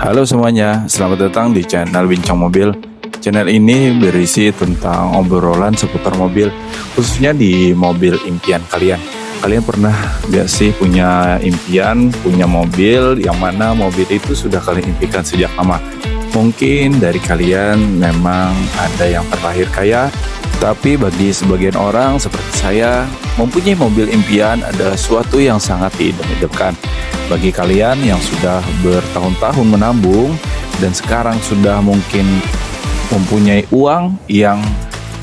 Halo semuanya, selamat datang di channel Bincang Mobil. Channel ini berisi tentang obrolan seputar mobil, khususnya di mobil impian kalian. Kalian pernah gak sih punya impian, punya mobil yang mana mobil itu sudah kalian impikan sejak lama? Mungkin dari kalian memang ada yang terlahir kaya, tapi bagi sebagian orang seperti saya, mempunyai mobil impian adalah suatu yang sangat diidam-idamkan. Bagi kalian yang sudah bertahun-tahun menabung dan sekarang sudah mungkin mempunyai uang yang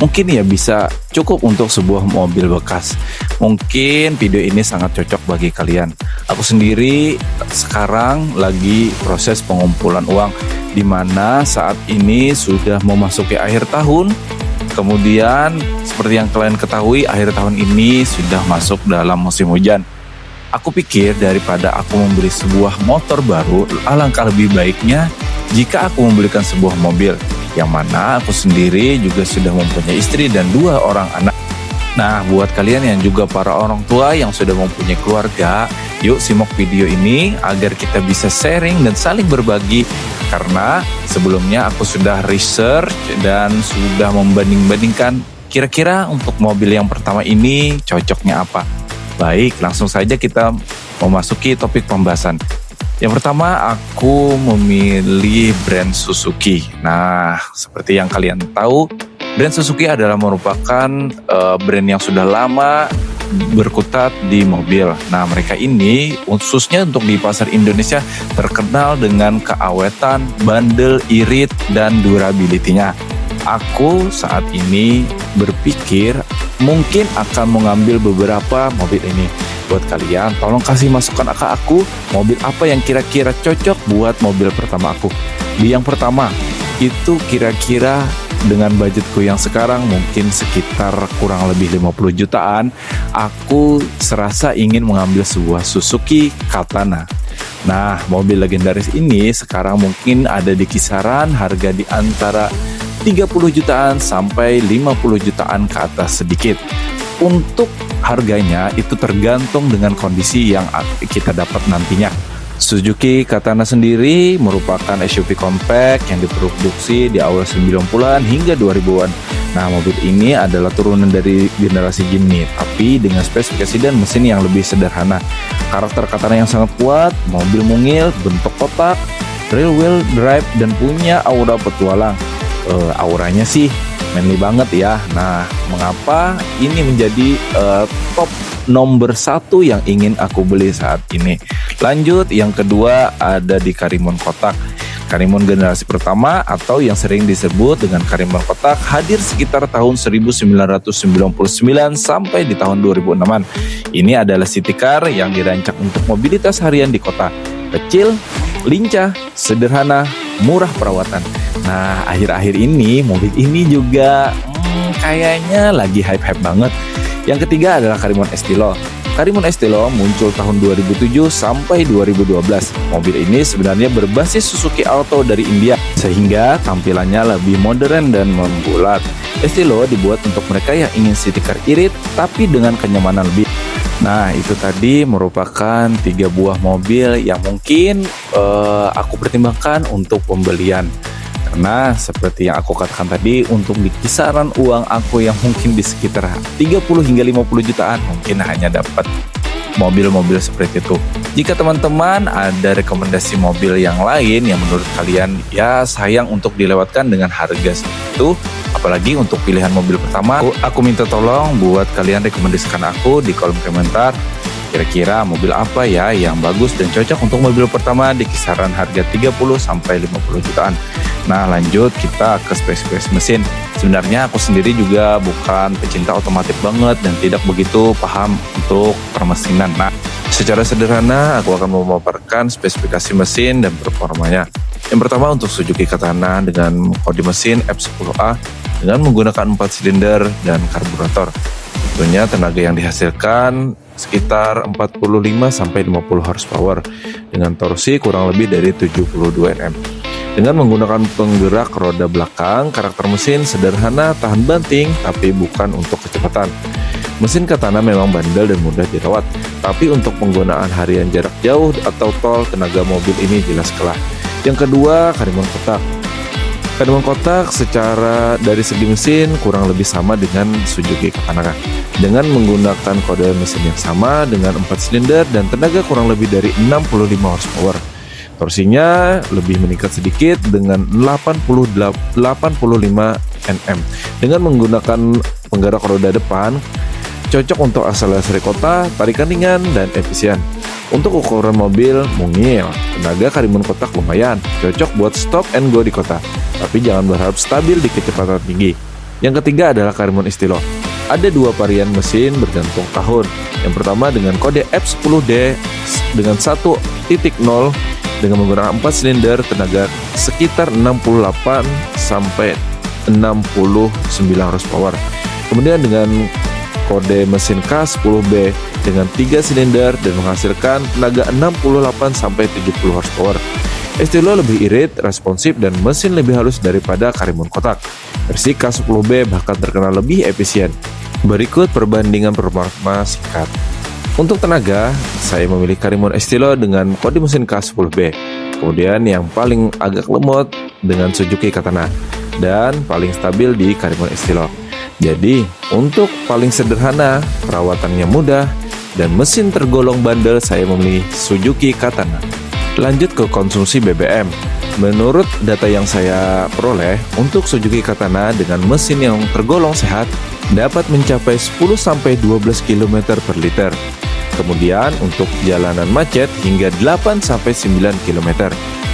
mungkin ya bisa cukup untuk sebuah mobil bekas, mungkin video ini sangat cocok bagi kalian. Aku sendiri sekarang lagi proses pengumpulan uang, di mana saat ini sudah memasuki akhir tahun. Kemudian seperti yang kalian ketahui, akhir tahun ini sudah masuk dalam musim hujan. Aku pikir daripada aku membeli sebuah motor baru, alangkah lebih baiknya jika aku membelikan sebuah mobil, yang mana aku sendiri juga sudah mempunyai istri dan 2 orang anak. Nah, buat kalian yang juga para orang tua yang sudah mempunyai keluarga, yuk simak video ini agar kita bisa sharing dan saling berbagi. Karena sebelumnya aku sudah research dan sudah membanding-bandingkan kira-kira untuk mobil yang pertama ini cocoknya apa. Baik, langsung saja kita memasuki topik pembahasan. Yang pertama, aku memilih brand Suzuki. Nah, seperti yang kalian tahu, brand Suzuki adalah merupakan brand yang sudah lama berkutat di mobil. Nah, mereka ini khususnya untuk di pasar Indonesia terkenal dengan keawetan, bandel, irit, dan durability-nya. Aku saat ini berpikir mungkin akan mengambil beberapa mobil ini. Buat kalian, tolong kasih masukan ke aku, mobil apa yang kira-kira cocok buat mobil pertama aku. Di yang pertama, itu kira-kira dengan budgetku yang sekarang mungkin sekitar kurang lebih 50 jutaan, aku serasa ingin mengambil sebuah Suzuki Katana. Nah, mobil legendaris ini sekarang mungkin ada di kisaran harga di antara 30 jutaan sampai 50 jutaan ke atas sedikit. Untuk harganya itu tergantung dengan kondisi yang kita dapat nantinya. Suzuki Katana sendiri merupakan SUV compact yang diproduksi di awal 90-an hingga 2000-an. Nah, mobil ini adalah turunan dari generasi Jimny, tapi dengan spesifikasi dan mesin yang lebih sederhana. Karakter Katana yang sangat kuat, mobil mungil, bentuk kotak, rear wheel drive, dan punya aura petualang. Auranya sih manly banget ya. Nah, mengapa ini menjadi top nomor 1 yang ingin aku beli saat ini? Lanjut, yang kedua ada di Karimun Kotak. Karimun generasi pertama atau yang sering disebut dengan Karimun Kotak hadir sekitar tahun 1999 sampai di tahun 2006-an. Ini adalah city car yang dirancang untuk mobilitas harian di kota. Kecil, lincah, sederhana, murah perawatan. Nah, akhir-akhir ini mobil ini juga kayaknya lagi hype-hype banget. Yang ketiga adalah Karimun Estilo. Karimun Estilo muncul tahun 2007 sampai 2012. Mobil ini sebenarnya berbasis Suzuki Alto dari India, sehingga tampilannya lebih modern dan membulat. Estilo dibuat untuk mereka yang ingin city car irit tapi dengan kenyamanan lebih. Nah, itu tadi merupakan 3 buah mobil yang mungkin aku pertimbangkan untuk pembelian. Karena seperti yang aku katakan tadi, untuk di kisaran uang aku yang mungkin di sekitar 30 hingga 50 jutaan, mungkin hanya dapat mobil-mobil seperti itu. Jika teman-teman ada rekomendasi mobil yang lain yang menurut kalian ya sayang untuk dilewatkan dengan harga segitu, apalagi untuk pilihan mobil pertama, aku minta tolong buat kalian rekomendasikan aku di kolom komentar. Kira-kira mobil apa ya yang bagus dan cocok untuk mobil pertama di kisaran harga 30 sampai 50 jutaan. Nah, lanjut kita ke spesifikasi mesin. Sebenarnya aku sendiri juga bukan pecinta otomotif banget dan tidak begitu paham untuk permesinan. Nah, secara sederhana aku akan memaparkan spesifikasi mesin dan performanya. Yang pertama untuk Suzuki Katana dengan kode mesin F10A dengan menggunakan 4 silinder dan karburator. Tentunya tenaga yang dihasilkan sekitar 45 sampai 50 horsepower dengan torsi kurang lebih dari 72 Nm. Dengan menggunakan penggerak roda belakang, karakter mesin sederhana, tahan banting, tapi bukan untuk kecepatan. Mesin Katana memang bandel dan mudah dirawat, tapi untuk penggunaan harian jarak jauh atau tol, tenaga mobil ini jelas kalah. Yang kedua, karimun kotak. Karimun kotak secara dari segi mesin kurang lebih sama dengan Suzuki Katana. Dengan menggunakan kode mesin yang sama dengan 4 silinder dan tenaga kurang lebih dari 65 horsepower. Torsinya lebih meningkat sedikit dengan 85 Nm. Dengan menggunakan penggerak roda depan, cocok untuk akselerasi kota, tarikan ringan, dan efisien. Untuk ukuran mobil mungil, tenaga karimun kotak lumayan, cocok buat stop and go di kota, tapi jangan berharap stabil di kecepatan tinggi. Yang ketiga adalah karimun Estilo. Ada dua varian mesin bergantung tahun. Yang pertama dengan kode F10D dengan 1.0 dengan menggunakan 4 silinder tenaga sekitar 68 sampai 69 horsepower. Kemudian dengan kode mesin K10B dengan 3 silinder dan menghasilkan tenaga 68 sampai 70 horsepower. Estilo lebih irit, responsif, dan mesin lebih halus daripada karimun kotak. Versi K10B bahkan terkenal lebih efisien. Berikut perbandingan performa singkat. Untuk tenaga, saya memilih karimun Estilo dengan kode mesin K10B. Kemudian yang paling agak lemot dengan Suzuki Katana. Dan paling stabil di karimun Estilo. Jadi, untuk paling sederhana, perawatannya mudah, dan mesin tergolong bandel, saya memilih Suzuki Katana. Lanjut ke konsumsi BBM. Menurut data yang saya peroleh, untuk Suzuki Katana dengan mesin yang tergolong sehat, dapat mencapai 10-12 km per liter. Kemudian untuk jalanan macet hingga 8-9 km.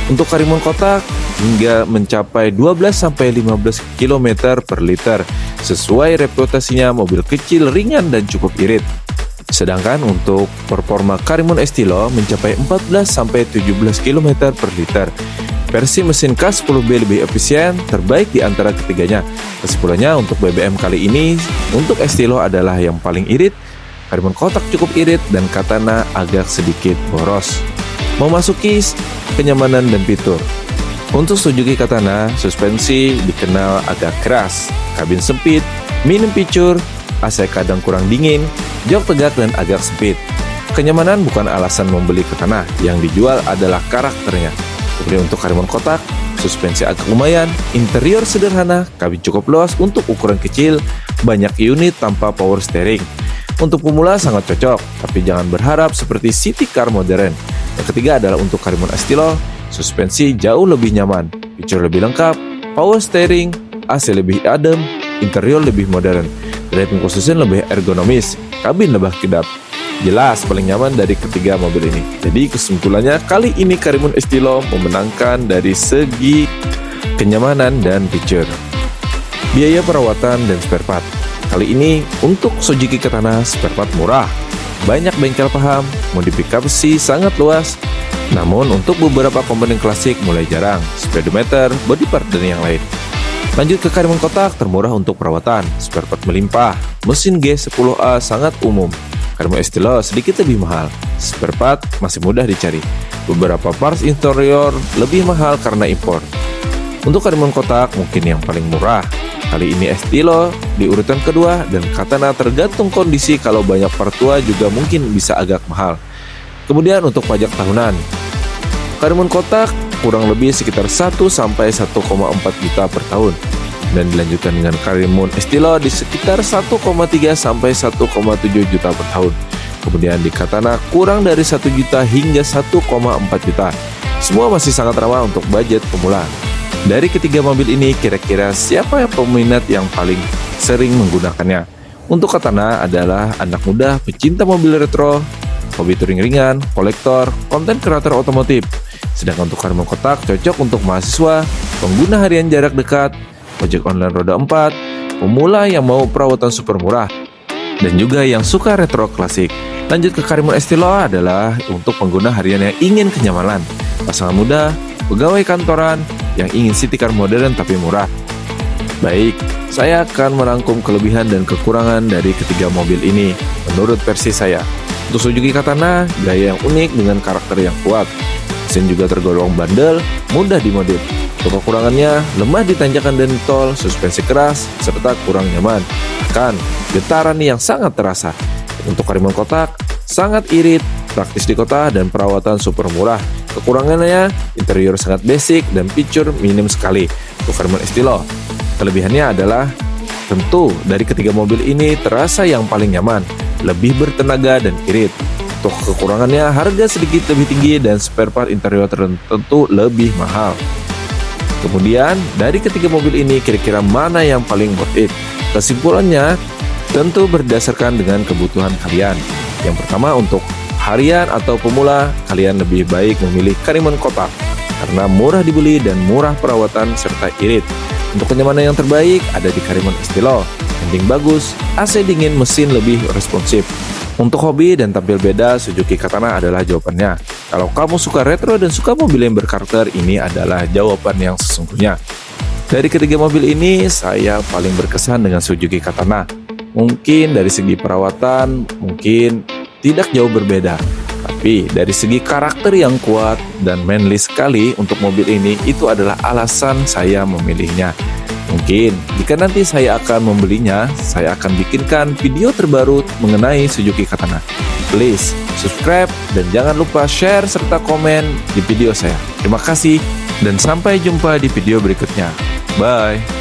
Untuk karimun kotak hingga mencapai 12-15 km per liter. Sesuai reputasinya mobil kecil, ringan, dan cukup irit. Sedangkan untuk performa karimun Estilo mencapai 14-17 km per liter. Versi mesin K10B lebih efisien, terbaik di antara ketiganya. Kesimpulannya untuk BBM kali ini, untuk Estilo adalah yang paling irit, karimun kotak cukup irit, dan Katana agak sedikit boros. Memasuki kenyamanan dan fitur. Untuk Suzuki Katana, suspensi dikenal agak keras, kabin sempit, minim fitur, AC kadang kurang dingin, jok tegak dan agak sempit. Kenyamanan bukan alasan membeli Katana, yang dijual adalah karakternya. Kemudian untuk karimun kotak, suspensi agak lumayan, interior sederhana, kabin cukup luas untuk ukuran kecil, banyak unit tanpa power steering. Untuk pemula sangat cocok, tapi jangan berharap seperti city car modern. Yang ketiga adalah untuk karimun Estilo, suspensi jauh lebih nyaman, fitur lebih lengkap, power steering, AC lebih adem, interior lebih modern, driving position lebih ergonomis, kabin lebih kedap. Jelas paling nyaman dari ketiga mobil ini. Jadi kesimpulannya kali ini karimun Estilo memenangkan dari segi kenyamanan dan fitur. Biaya perawatan dan spare part. Kali ini untuk Suzuki Katana spare part murah. Banyak bengkel paham, modifikasi sangat luas. Namun untuk beberapa komponen klasik mulai jarang, speedometer, body part, dan yang lain. Lanjut ke karimun kotak, termurah untuk perawatan, spare part melimpah, mesin G10A sangat umum. Karimun Estilo sedikit lebih mahal, spare part masih mudah dicari. Beberapa parts interior lebih mahal karena impor. Untuk karimun kotak mungkin yang paling murah. Kali ini Estilo di urutan kedua dan Katana tergantung kondisi, kalau banyak part tua juga mungkin bisa agak mahal. Kemudian untuk pajak tahunan, karimun kotak kurang lebih sekitar 1-1,4 juta per tahun. Dan dilanjutkan dengan karimun Estilo di sekitar 1,3-1,7 juta per tahun. Kemudian di Katana kurang dari 1 juta hingga 1,4 juta. Semua masih sangat ramah untuk budget pemula. Dari ketiga mobil ini, kira-kira siapa yang peminat yang paling sering menggunakannya? Untuk Katana adalah anak muda, pecinta mobil retro, hobi touring ringan, kolektor, konten kreator otomotif. Sedangkan untuk karimun kotak cocok untuk mahasiswa, pengguna harian jarak dekat, ojek online roda 4, pemula yang mau perawatan super murah, dan juga yang suka retro klasik. Lanjut ke karimun Estilo adalah untuk pengguna harian yang ingin kenyamanan, pasangan muda, pegawai kantoran, yang ingin city car modern tapi murah. Baik, saya akan merangkum kelebihan dan kekurangan dari ketiga mobil ini menurut versi saya. Untuk Suzuki Katana, gaya yang unik dengan karakter yang kuat. Mesin juga tergolong bandel, mudah dimodif. Untuk kekurangannya, lemah di tanjakan dan tol, suspensi keras, serta kurang nyaman. Bahkan, getaran yang sangat terasa. Untuk karimun kotak, sangat irit, praktis di kota, dan perawatan super murah. Kekurangannya, interior sangat basic dan fitur minim sekali untuk Karimun Estilo. Kelebihannya adalah tentu dari ketiga mobil ini terasa yang paling nyaman, lebih bertenaga dan irit. Untuk kekurangannya, harga sedikit lebih tinggi dan spare part interior tentu lebih mahal. Kemudian, dari ketiga mobil ini kira-kira mana yang paling worth it? Kesimpulannya, tentu berdasarkan dengan kebutuhan kalian. Yang pertama, untuk harian atau pemula, kalian lebih baik memilih Karimun kotak karena murah dibeli dan murah perawatan serta irit. Untuk kenyamanan yang terbaik ada di Karimun Estilo. Handling bagus, AC dingin, mesin lebih responsif. Untuk hobi dan tampil beda, Suzuki Katana adalah jawabannya. Kalau kamu suka retro dan suka mobil yang berkarakter, ini adalah jawaban yang sesungguhnya. Dari ketiga mobil ini, saya paling berkesan dengan Suzuki Katana. Mungkin dari segi perawatan, mungkin tidak jauh berbeda. Tapi dari segi karakter yang kuat dan manly sekali untuk mobil ini, itu adalah alasan saya memilihnya. Mungkin jika nanti saya akan membelinya, saya akan bikinkan video terbaru mengenai Suzuki Katana. Please subscribe dan jangan lupa share serta komen di video saya. Terima kasih dan sampai jumpa di video berikutnya. Bye.